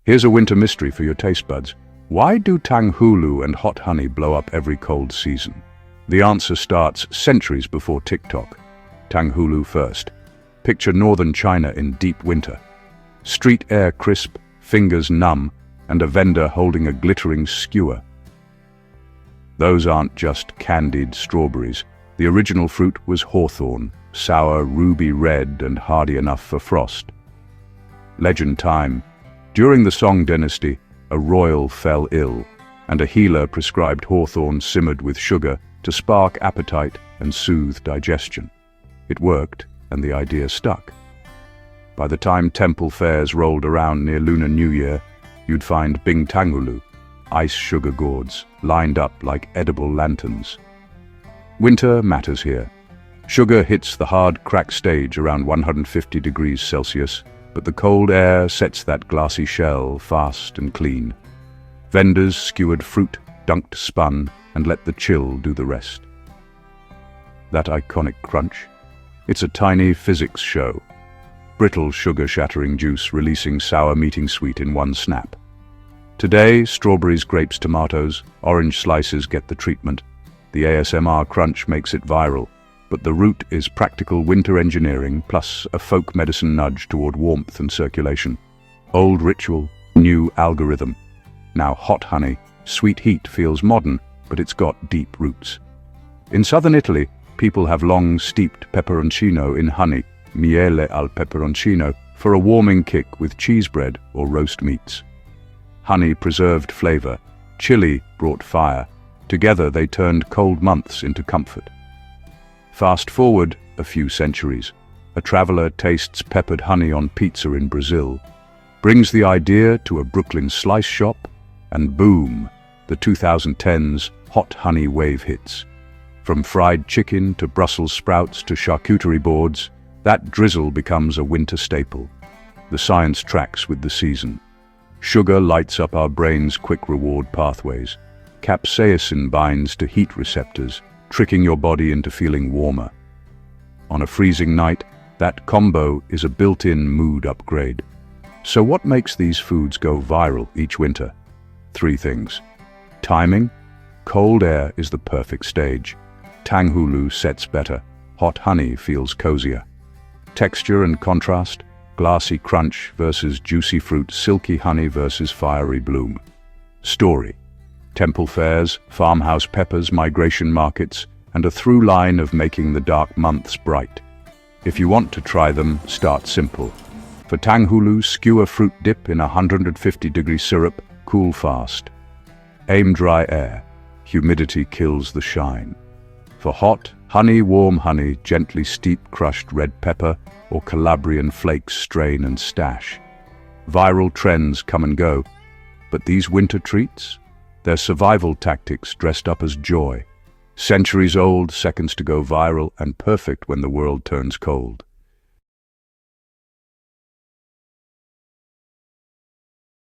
Here's a winter mystery for your taste buds. Why do Tanghulu and hot honey blow up every cold season? The answer starts centuries before TikTok. Tanghulu first. Picture northern China in deep winter. Street air crisp, fingers numb, and a vendor holding a glittering skewer. Those aren't just candied strawberries. The original fruit was hawthorn, sour, ruby red, and hardy enough for frost. Legend time. During the Song dynasty, a royal fell ill, and a healer prescribed hawthorn simmered with sugar to spark appetite and soothe digestion. It worked, and the idea stuck. By the time temple fairs rolled around near Lunar New Year, you'd find Bing Tanghulu, ice sugar gourds, lined up like edible lanterns. Winter matters here. Sugar hits the hard crack stage around 150 degrees Celsius, but the cold air sets that glassy shell fast and clean. Vendors skewered fruit, dunked spun, and let the chill do the rest. That iconic crunch? It's a tiny physics show. Brittle sugar-shattering juice releasing sour meeting sweet in one snap. Today, strawberries, grapes, tomatoes, orange slices get the treatment. The ASMR crunch makes it viral, but the root is practical winter engineering plus a folk medicine nudge toward warmth and circulation. Old ritual, new algorithm. Now hot honey, sweet heat feels modern, but it's got deep roots. In southern Italy, people have long steeped peperoncino in honey, miele al peperoncino, for a warming kick with cheese bread or roast meats. Honey preserved flavor, chili brought fire. Together they turned cold months into comfort. Fast forward a few centuries. A traveler tastes peppered honey on pizza in Brazil, brings the idea to a Brooklyn slice shop, and boom, the 2010s hot honey wave hits. From fried chicken to Brussels sprouts to charcuterie boards, that drizzle becomes a winter staple. The science tracks with the season. Sugar lights up our brain's quick reward pathways. Capsaicin binds to heat receptors, tricking your body into feeling warmer. On a freezing night, that combo is a built-in mood upgrade. So what makes these foods go viral each winter? 3 things. Timing. Cold air is the perfect stage. Tanghulu sets better. Hot honey feels cozier. Texture and contrast. Glassy crunch versus juicy fruit, silky honey versus fiery bloom. Story. Temple fairs, farmhouse peppers, migration markets, and a through line of making the dark months bright. If you want to try them, start simple. For Tanghulu, skewer fruit dip in 150-degree syrup, cool fast. Aim dry air. Humidity kills the shine. For hot, honey, warm honey, gently steep crushed red pepper or Calabrian flakes strain and stash. Viral trends come and go, but these winter treats? They're survival tactics dressed up as joy. Centuries old, seconds to go viral, and perfect when the world turns cold.